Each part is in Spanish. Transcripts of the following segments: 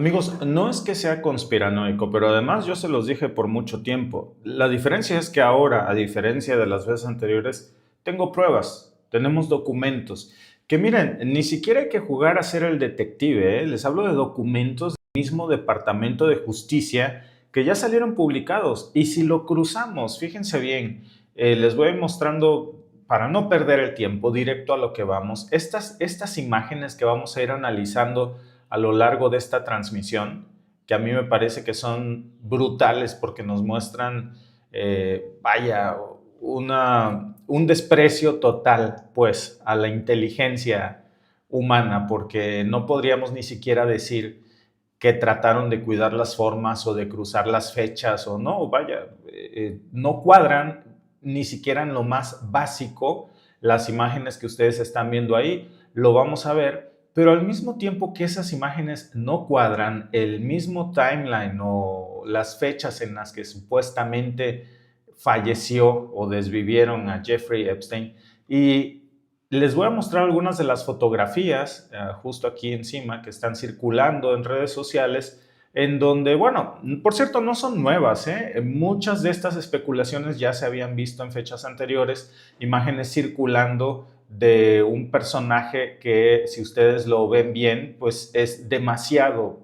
Amigos, no es que sea conspiranoico, pero además yo se los dije por mucho tiempo. La diferencia es que ahora, a diferencia de las veces anteriores, tengo pruebas, tenemos documentos. Que miren, ni siquiera hay que jugar a ser el detective, ¿eh? Les hablo de documentos del mismo Departamento de Justicia que ya salieron publicados. Y si lo cruzamos, fíjense bien, les voy mostrando, para no perder el tiempo, directo a lo que vamos, estas imágenes que vamos a ir analizando a lo largo de esta transmisión, que a mí me parece que son brutales porque nos muestran, vaya, un desprecio total, pues, a la inteligencia humana, porque no podríamos ni siquiera decir que trataron de cuidar las formas o de cruzar las fechas o no, vaya, no cuadran ni siquiera en lo más básico las imágenes que ustedes están viendo ahí, lo vamos a ver, pero al mismo tiempo que esas imágenes no cuadran, el mismo timeline o las fechas en las que supuestamente falleció o desvivieron a Jeffrey Epstein. Y les voy a mostrar algunas de las fotografías, justo aquí encima, que están circulando en redes sociales, en donde, bueno, por cierto, no son nuevas, ¿eh? Muchas de estas especulaciones ya se habían visto en fechas anteriores, imágenes circulando de un personaje que, si ustedes lo ven bien, pues es demasiado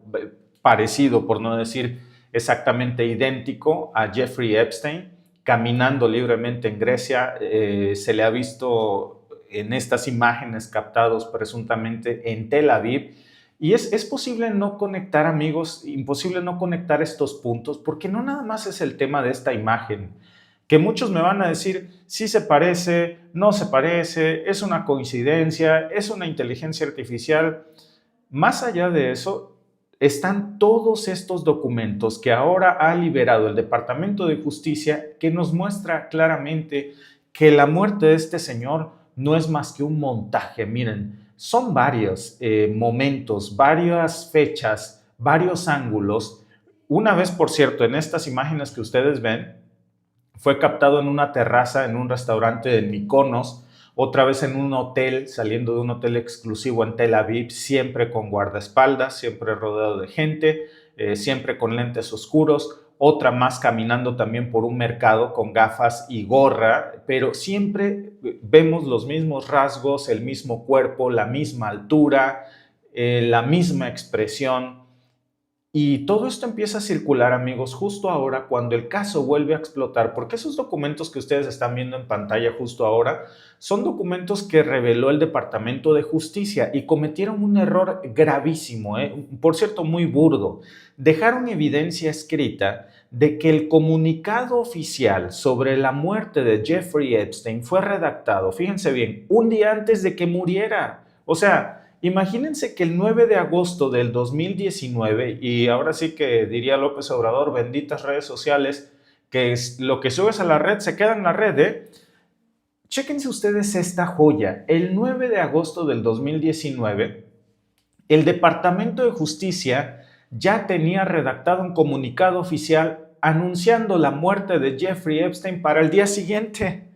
parecido, por no decir exactamente idéntico a Jeffrey Epstein, caminando libremente en Grecia. Se le ha visto en estas imágenes captados presuntamente en Tel Aviv. Y es posible no conectar, amigos, imposible no conectar estos puntos, porque no nada más es el tema de esta imagen, que muchos me van a decir, sí se parece, no se parece, es una coincidencia, es una inteligencia artificial. Más allá de eso, están todos estos documentos que ahora ha liberado el Departamento de Justicia, que nos muestra claramente que la muerte de este señor no es más que un montaje. Miren, son varios momentos, varias fechas, varios ángulos. Una vez, por cierto, en estas imágenes que ustedes ven, fue captado en una terraza en un restaurante de Mykonos, otra vez en un hotel, saliendo de un hotel exclusivo en Tel Aviv, siempre con guardaespaldas, siempre rodeado de gente, siempre con lentes oscuros, otra más caminando también por un mercado con gafas y gorra, pero siempre vemos los mismos rasgos, el mismo cuerpo, la misma altura, la misma expresión. Y todo esto empieza a circular, amigos, justo ahora cuando el caso vuelve a explotar, porque esos documentos que ustedes están viendo en pantalla justo ahora son documentos que reveló el Departamento de Justicia y cometieron un error gravísimo, por cierto, muy burdo. Dejaron evidencia escrita de que el comunicado oficial sobre la muerte de Jeffrey Epstein fue redactado, fíjense bien, un día antes de que muriera. O sea, imagínense que el 9 de agosto del 2019, y ahora sí que diría López Obrador, benditas redes sociales, que es lo que subes a la red se queda en la red, ¿eh? Chéquense ustedes esta joya. El 9 de agosto del 2019, el Departamento de Justicia ya tenía redactado un comunicado oficial anunciando la muerte de Jeffrey Epstein para el día siguiente.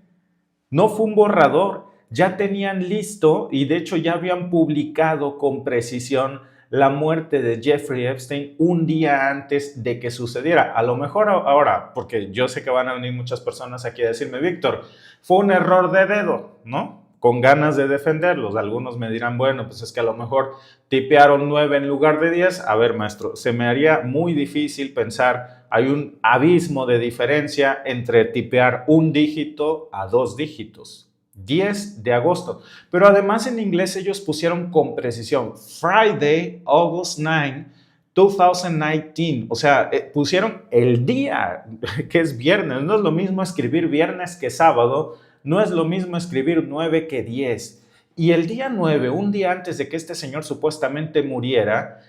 No fue un borrador, ya tenían listo y de hecho ya habían publicado con precisión la muerte de Jeffrey Epstein un día antes de que sucediera. A lo mejor ahora, porque yo sé que van a venir muchas personas aquí a decirme, Víctor, fue un error de dedo, ¿no? Con ganas de defenderlos. Algunos me dirán, bueno, pues es que a lo mejor tipearon 9 en lugar de 10. A ver, maestro, se me haría muy difícil pensar, hay un abismo de diferencia entre tipear un dígito a 2 dígitos. 10 de agosto. Pero además en inglés ellos pusieron con precisión Friday, August 9, 2019. O sea, pusieron el día, que es viernes. No es lo mismo escribir viernes que sábado. No es lo mismo escribir 9 que 10. Y el día 9, un día antes de que este señor supuestamente muriera,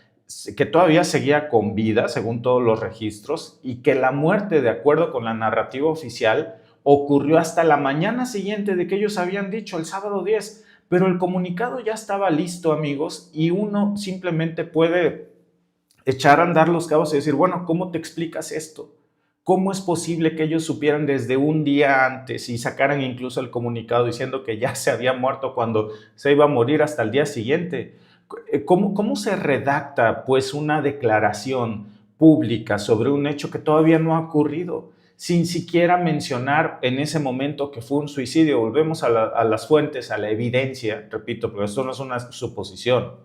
que todavía seguía con vida, según todos los registros, y que la muerte, de acuerdo con la narrativa oficial, ocurrió hasta la mañana siguiente de que ellos habían dicho, el sábado 10, pero el comunicado ya estaba listo, amigos, y uno simplemente puede echar a andar los cabos y decir, bueno, ¿cómo te explicas esto? ¿Cómo es posible que ellos supieran desde un día antes y sacaran incluso el comunicado diciendo que ya se había muerto cuando se iba a morir hasta el día siguiente? ¿Cómo se redacta pues una declaración pública sobre un hecho que todavía no ha ocurrido? Sin siquiera mencionar en ese momento que fue un suicidio. Volvemos a las fuentes, a la evidencia, repito, pero esto no es una suposición.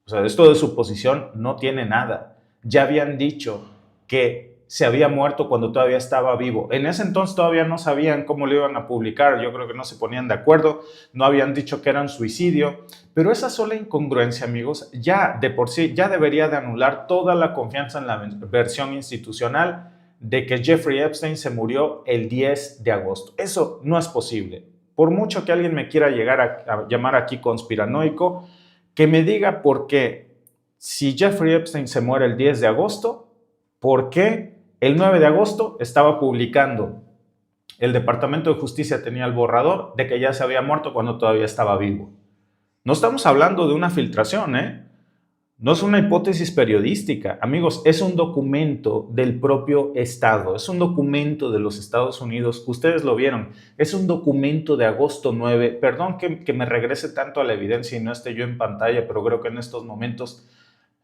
O sea, esto de suposición no tiene nada. Ya habían dicho que se había muerto cuando todavía estaba vivo. En ese entonces todavía no sabían cómo lo iban a publicar. Yo creo que no se ponían de acuerdo. No habían dicho que era un suicidio. Pero esa sola incongruencia, amigos, ya de por sí, ya debería de anular toda la confianza en la versión institucional de que Jeffrey Epstein se murió el 10 de agosto. Eso no es posible. Por mucho que alguien me quiera llegar a llamar aquí conspiranoico, que me diga por qué, si Jeffrey Epstein se muere el 10 de agosto, ¿por qué el 9 de agosto estaba publicando? El Departamento de Justicia tenía el borrador de que ya se había muerto cuando todavía estaba vivo. No estamos hablando de una filtración, ¿eh? No es una hipótesis periodística, amigos, es un documento del propio Estado, es un documento de los Estados Unidos, ustedes lo vieron, es un documento de agosto 9, perdón que me regrese tanto a la evidencia y no esté yo en pantalla, pero creo que en estos momentos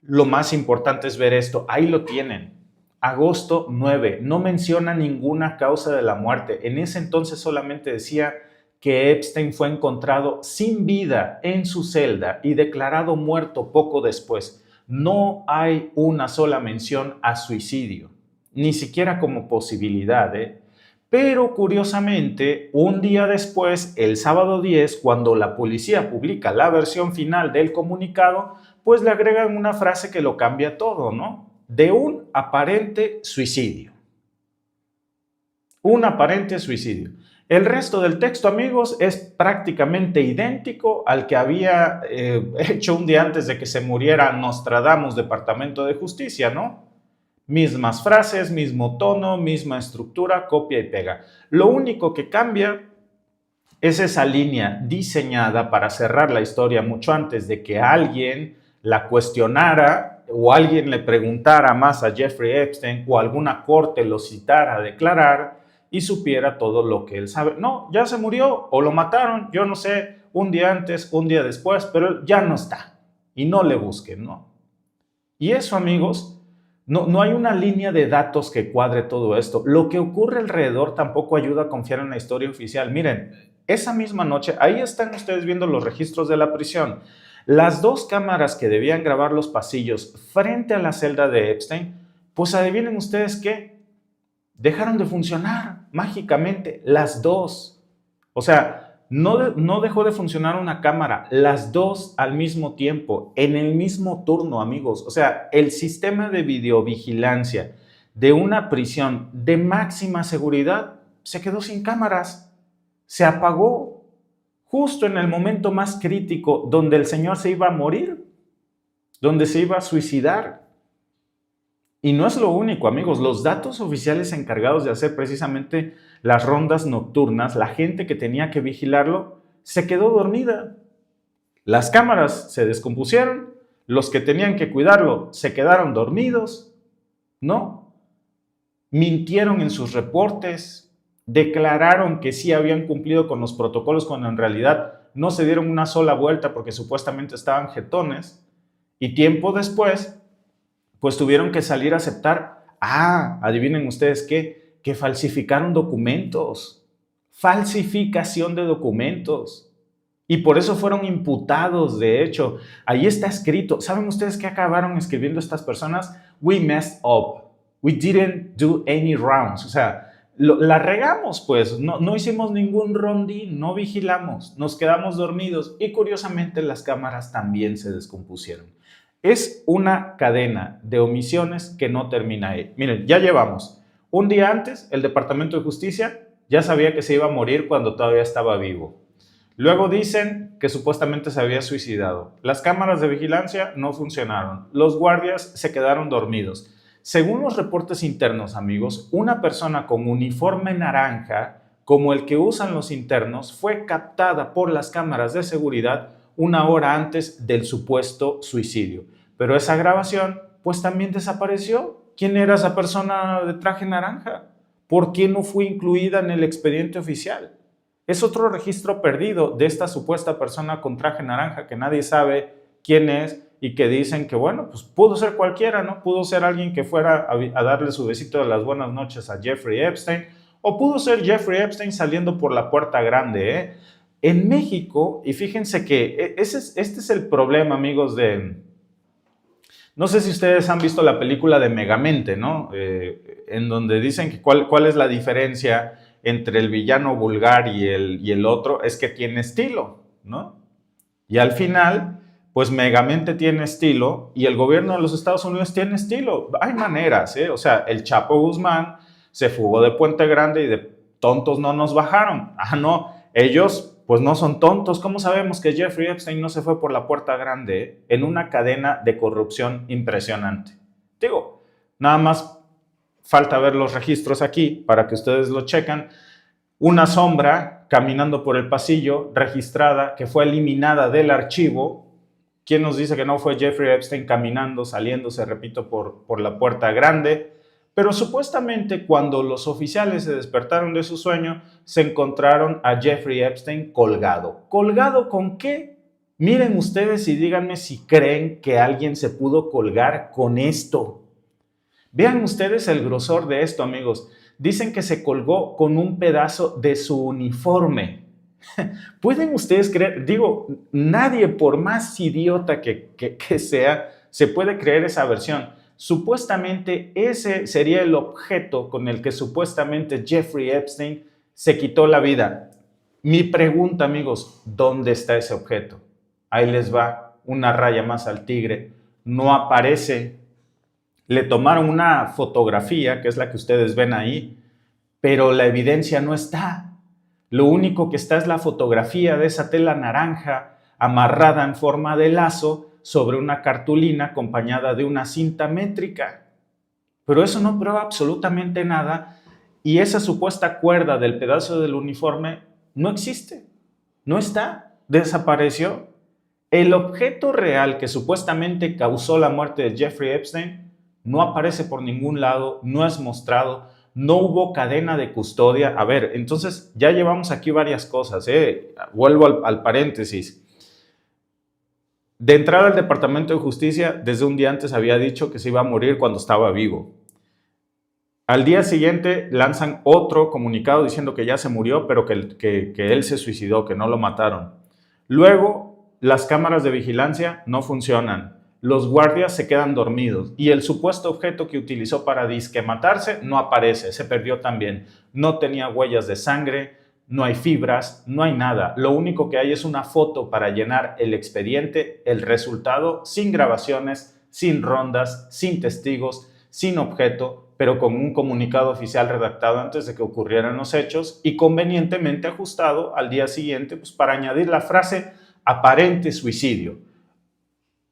lo más importante es ver esto, ahí lo tienen, agosto 9, no menciona ninguna causa de la muerte, en ese entonces solamente decía que Epstein fue encontrado sin vida en su celda y declarado muerto poco después. No hay una sola mención a suicidio, ni siquiera como posibilidad, ¿eh? Pero curiosamente, un día después, el sábado 10, cuando la policía publica la versión final del comunicado, pues le agregan una frase que lo cambia todo, ¿no? De un aparente suicidio. Un aparente suicidio. El resto del texto, amigos, es prácticamente idéntico al que había hecho un día antes de que se muriera Nostradamus, Departamento de Justicia, ¿no? Mismas frases, mismo tono, misma estructura, copia y pega. Lo único que cambia es esa línea diseñada para cerrar la historia mucho antes de que alguien la cuestionara o alguien le preguntara más a Jeffrey Epstein o alguna corte lo citara a declarar y supiera todo lo que él sabe. No, ya se murió o lo mataron, yo no sé, un día antes, un día después, pero ya no está. Y no le busquen, ¿no? Y eso, amigos, no hay una línea de datos que cuadre todo esto. Lo que ocurre alrededor tampoco ayuda a confiar en la historia oficial. Miren, esa misma noche, ahí están ustedes viendo los registros de la prisión. Las dos cámaras que debían grabar los pasillos frente a la celda de Epstein, pues adivinen ustedes qué, dejaron de funcionar mágicamente las dos. O sea, no dejó de funcionar una cámara, las dos al mismo tiempo, en el mismo turno, amigos. O sea, el sistema de videovigilancia de una prisión de máxima seguridad se quedó sin cámaras, se apagó justo en el momento más crítico donde el señor se iba a morir, donde se iba a suicidar. Y no es lo único, amigos, los datos oficiales encargados de hacer precisamente las rondas nocturnas, la gente que tenía que vigilarlo, se quedó dormida. Las cámaras se descompusieron, los que tenían que cuidarlo se quedaron dormidos, ¿no? Mintieron en sus reportes, declararon que sí habían cumplido con los protocolos cuando en realidad no se dieron una sola vuelta porque supuestamente estaban jetones. Y tiempo después, pues tuvieron que salir a aceptar, adivinen ustedes qué, que falsificaron documentos, falsificación de documentos. Y por eso fueron imputados, de hecho. Ahí está escrito. ¿Saben ustedes qué acabaron escribiendo estas personas? We messed up. We didn't do any rounds. O sea, la regamos, pues. No hicimos ningún rondín, no vigilamos, nos quedamos dormidos. Y curiosamente las cámaras también se descompusieron. Es una cadena de omisiones que no termina ahí. Miren, ya llevamos. Un día antes, el Departamento de Justicia ya sabía que se iba a morir cuando todavía estaba vivo. Luego dicen que supuestamente se había suicidado. Las cámaras de vigilancia no funcionaron. Los guardias se quedaron dormidos. Según los reportes internos, amigos, una persona con uniforme naranja, como el que usan los internos, fue captada por las cámaras de seguridad una hora antes del supuesto suicidio. Pero esa grabación, pues también desapareció. ¿Quién era esa persona de traje naranja? ¿Por qué no fue incluida en el expediente oficial? Es otro registro perdido de esta supuesta persona con traje naranja que nadie sabe quién es y que dicen que, bueno, pues pudo ser cualquiera, ¿no? Pudo ser alguien que fuera a darle su besito de las buenas noches a Jeffrey Epstein, o pudo ser Jeffrey Epstein saliendo por la puerta grande, ¿eh? En México, y fíjense que este es el problema, amigos, no sé si ustedes han visto la película de Megamente, ¿no? En donde dicen que cuál es la diferencia entre el villano vulgar y el otro, es que tiene estilo, ¿no? Y al final, pues Megamente tiene estilo y el gobierno de los Estados Unidos tiene estilo. Hay maneras, ¿eh? O sea, el Chapo Guzmán se fugó de Puente Grande y de tontos no nos bajaron. Ah, no, ellos pues no son tontos. ¿Cómo sabemos que Jeffrey Epstein no se fue por la puerta grande en una cadena de corrupción impresionante? Digo, nada más falta ver los registros aquí para que ustedes lo checan. Una sombra caminando por el pasillo registrada que fue eliminada del archivo. ¿Quién nos dice que no fue Jeffrey Epstein caminando, saliéndose, repito, por la puerta grande? Pero supuestamente cuando los oficiales se despertaron de su sueño, se encontraron a Jeffrey Epstein colgado. ¿Colgado con qué? Miren ustedes y díganme si creen que alguien se pudo colgar con esto. Vean ustedes el grosor de esto, amigos. Dicen que se colgó con un pedazo de su uniforme. ¿Pueden ustedes creer? Digo, nadie, por más idiota que sea, se puede creer esa versión. Supuestamente ese sería el objeto con el que supuestamente Jeffrey Epstein se quitó la vida. Mi pregunta, amigos, ¿dónde está ese objeto? Ahí les va una raya más al tigre. No aparece. Le tomaron una fotografía, que es la que ustedes ven ahí, pero la evidencia no está. Lo único que está es la fotografía de esa tela naranja amarrada en forma de lazo sobre una cartulina acompañada de una cinta métrica. Pero eso no prueba absolutamente nada y esa supuesta cuerda del pedazo del uniforme no existe, no está, desapareció. El objeto real que supuestamente causó la muerte de Jeffrey Epstein no aparece por ningún lado, no es mostrado, no hubo cadena de custodia. A ver, entonces ya llevamos aquí varias cosas, Vuelvo al paréntesis. De entrada, el Departamento de Justicia desde un día antes había dicho que se iba a morir cuando estaba vivo. Al día siguiente lanzan otro comunicado diciendo que ya se murió, pero que él se suicidó, que no lo mataron. Luego, las cámaras de vigilancia no funcionan. Los guardias se quedan dormidos y el supuesto objeto que utilizó para disque matarse no aparece, se perdió también. No tenía huellas de sangre, no hay fibras, no hay nada. Lo único que hay es una foto para llenar el expediente, el resultado sin grabaciones, sin rondas, sin testigos, sin objeto, pero con un comunicado oficial redactado antes de que ocurrieran los hechos y convenientemente ajustado al día siguiente pues, para añadir la frase aparente suicidio.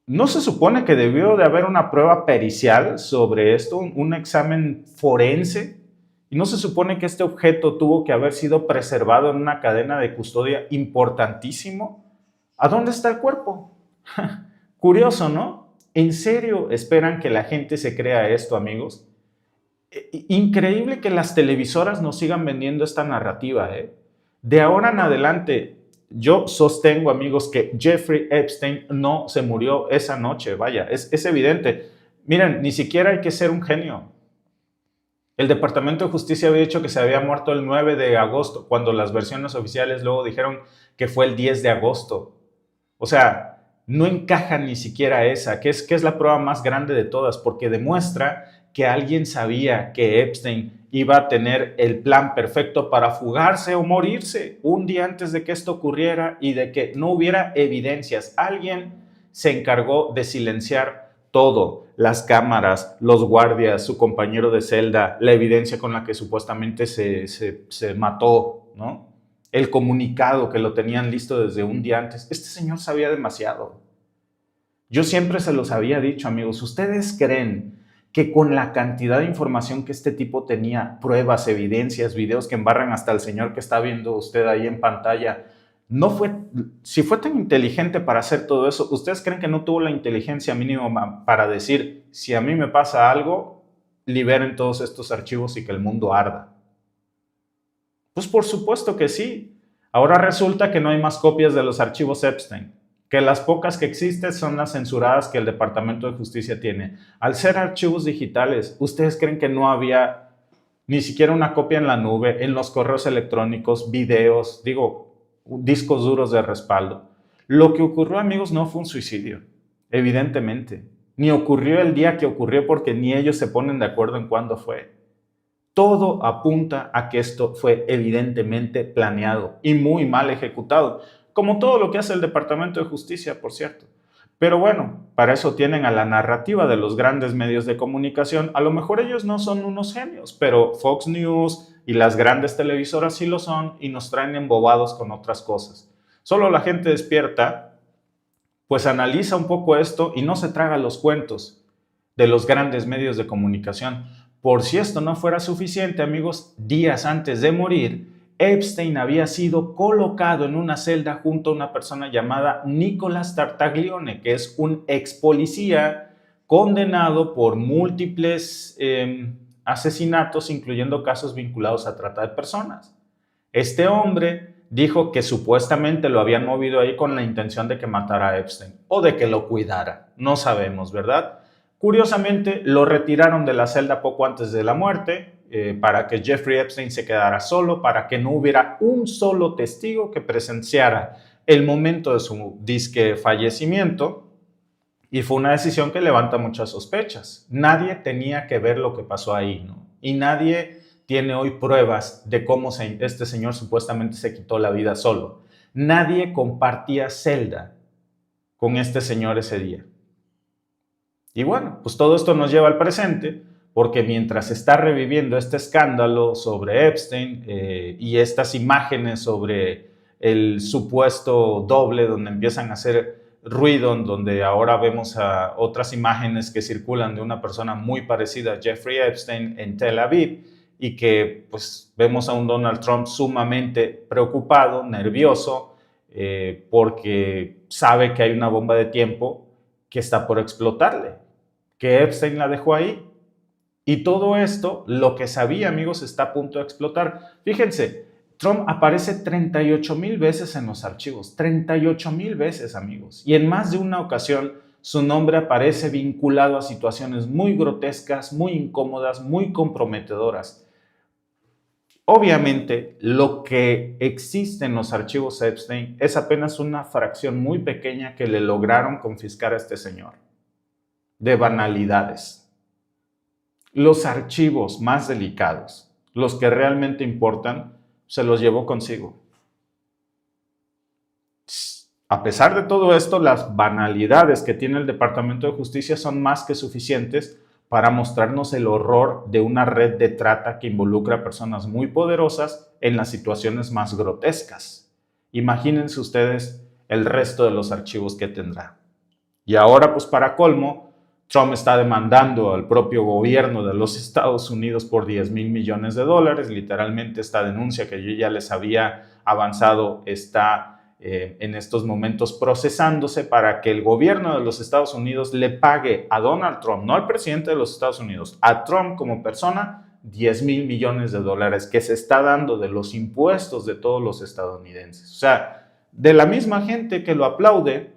¿No se supone que debió de haber una prueba pericial sobre esto, un examen forense? ¿Y no se supone que este objeto tuvo que haber sido preservado en una cadena de custodia importantísimo? ¿A dónde está el cuerpo? Curioso, ¿no? ¿En serio esperan que la gente se crea esto, amigos? Increíble que las televisoras nos sigan vendiendo esta narrativa, ¿eh? De ahora en adelante, yo sostengo, amigos, que Jeffrey Epstein no se murió esa noche, vaya, es evidente. Miren, ni siquiera hay que ser un genio. El Departamento de Justicia había dicho que se había muerto el 9 de agosto, cuando las versiones oficiales luego dijeron que fue el 10 de agosto. O sea, no encaja ni siquiera esa, que es la prueba más grande de todas, porque demuestra que alguien sabía que Epstein iba a tener el plan perfecto para fugarse o morirse un día antes de que esto ocurriera y de que no hubiera evidencias. Alguien se encargó de silenciar todo, las cámaras, los guardias, su compañero de celda, la evidencia con la que supuestamente se mató, ¿no? El comunicado que lo tenían listo desde un día antes. Este señor sabía demasiado. Yo siempre se los había dicho, amigos, ¿ustedes creen que con la cantidad de información que este tipo tenía, pruebas, evidencias, videos que embarran hasta el señor que está viendo usted ahí en pantalla, si fue tan inteligente para hacer todo eso, ¿ustedes creen que no tuvo la inteligencia mínima para decir, si a mí me pasa algo, liberen todos estos archivos y que el mundo arda? Pues por supuesto que sí. Ahora resulta que no hay más copias de los archivos Epstein, que las pocas que existen son las censuradas que el Departamento de Justicia tiene. Al ser archivos digitales, ¿ustedes creen que no había ni siquiera una copia en la nube, en los correos electrónicos, videos, discos duros de respaldo? Lo que ocurrió, amigos, no fue un suicidio, evidentemente. Ni ocurrió el día que ocurrió porque ni ellos se ponen de acuerdo en cuándo fue. Todo apunta a que esto fue evidentemente planeado y muy mal ejecutado, como todo lo que hace el Departamento de Justicia, por cierto. Pero bueno, para eso tienen a la narrativa de los grandes medios de comunicación. A lo mejor ellos no son unos genios, pero Fox News y las grandes televisoras sí lo son y nos traen embobados con otras cosas. Solo la gente despierta, pues analiza un poco esto y no se traga los cuentos de los grandes medios de comunicación. Por si esto no fuera suficiente, amigos, días antes de morir, Epstein había sido colocado en una celda junto a una persona llamada Nicholas Tartaglione, que es un ex policía condenado por múltiples asesinatos, incluyendo casos vinculados a trata de personas. Este hombre dijo que supuestamente lo habían movido ahí con la intención de que matara a Epstein o de que lo cuidara. No sabemos, ¿verdad? Curiosamente, lo retiraron de la celda poco antes de la muerte para que Jeffrey Epstein se quedara solo, para que no hubiera un solo testigo que presenciara el momento de su disque fallecimiento. Y fue una decisión que levanta muchas sospechas. Nadie tenía que ver lo que pasó ahí, ¿no? Y nadie tiene hoy pruebas de cómo este señor supuestamente se quitó la vida solo. Nadie compartía celda con este señor ese día. Y bueno, pues todo esto nos lleva al presente, porque mientras se está reviviendo este escándalo sobre Epstein y estas imágenes sobre el supuesto doble, donde empiezan a hacer ruido, donde ahora vemos a otras imágenes que circulan de una persona muy parecida a Jeffrey Epstein en Tel Aviv, y que pues vemos a un Donald Trump sumamente preocupado, nervioso, porque sabe que hay una bomba de tiempo que está por explotarle, que Epstein la dejó ahí. Y todo esto, lo que sabía, amigos, está a punto de explotar. Fíjense, Trump aparece 38,000 veces en los archivos, 38,000 veces, amigos. Y en más de una ocasión, su nombre aparece vinculado a situaciones muy grotescas, muy incómodas, muy comprometedoras. Obviamente, lo que existe en los archivos Epstein es apenas una fracción muy pequeña que le lograron confiscar a este señor, de banalidades. Los archivos más delicados, los que realmente importan, se los llevó consigo. A pesar de todo esto, las banalidades que tiene el Departamento de Justicia son más que suficientes para mostrarnos el horror de una red de trata que involucra a personas muy poderosas en las situaciones más grotescas. Imagínense ustedes el resto de los archivos que tendrá. Y ahora, pues para colmo, Trump está demandando al propio gobierno de los Estados Unidos por $10,000 millones. Literalmente esta denuncia que yo ya les había avanzado está en estos momentos procesándose para que el gobierno de los Estados Unidos le pague a Donald Trump, no al presidente de los Estados Unidos, a Trump como persona, $10,000 millones que se está dando de los impuestos de todos los estadounidenses. O sea, de la misma gente que lo aplaude,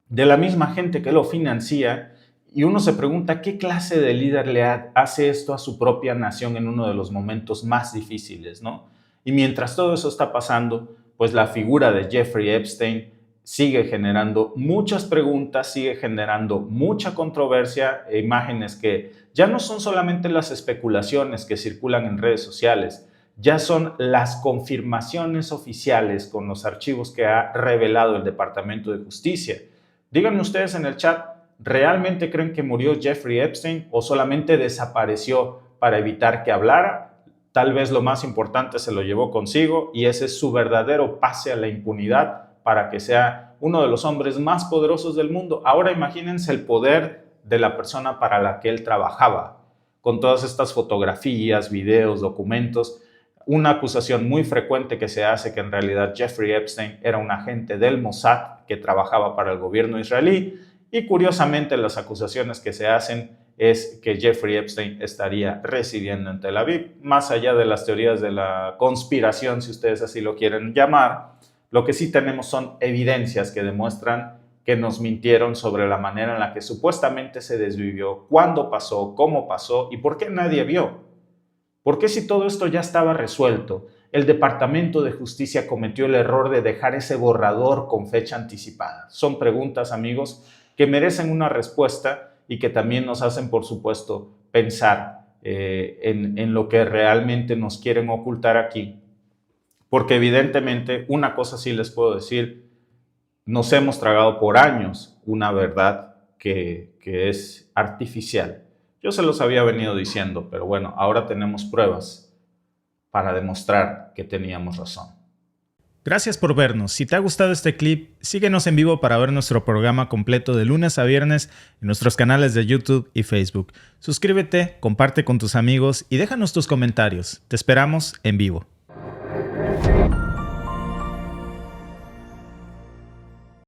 de la misma gente que lo financia. Y uno se pregunta qué clase de líder le hace esto a su propia nación en uno de los momentos más difíciles, ¿no? Y mientras todo eso está pasando, pues la figura de Jeffrey Epstein sigue generando muchas preguntas, sigue generando mucha controversia, imágenes que ya no son solamente las especulaciones que circulan en redes sociales, ya son las confirmaciones oficiales con los archivos que ha revelado el Departamento de Justicia. Díganme ustedes en el chat, ¿realmente creen que murió Jeffrey Epstein o solamente desapareció para evitar que hablara? Tal vez lo más importante se lo llevó consigo y ese es su verdadero pase a la impunidad para que sea uno de los hombres más poderosos del mundo. Ahora imagínense el poder de la persona para la que él trabajaba, con todas estas fotografías, videos, documentos. Una acusación muy frecuente que se hace que en realidad Jeffrey Epstein era un agente del Mossad que trabajaba para el gobierno israelí. Y curiosamente las acusaciones que se hacen es que Jeffrey Epstein estaría residiendo en Tel Aviv. Más allá de las teorías de la conspiración, si ustedes así lo quieren llamar, lo que sí tenemos son evidencias que demuestran que nos mintieron sobre la manera en la que supuestamente se desvivió, cuándo pasó, cómo pasó y por qué nadie vio. ¿Por qué si todo esto ya estaba resuelto, el Departamento de Justicia cometió el error de dejar ese borrador con fecha anticipada? Son preguntas, amigos, que merecen una respuesta y que también nos hacen, por supuesto, pensar en lo que realmente nos quieren ocultar aquí. Porque evidentemente, una cosa sí les puedo decir, nos hemos tragado por años una verdad que es artificial. Yo se los había venido diciendo, pero bueno, ahora tenemos pruebas para demostrar que teníamos razón. Gracias por vernos. Si te ha gustado este clip, síguenos en vivo para ver nuestro programa completo de lunes a viernes en nuestros canales de YouTube y Facebook. Suscríbete, comparte con tus amigos y déjanos tus comentarios. Te esperamos en vivo.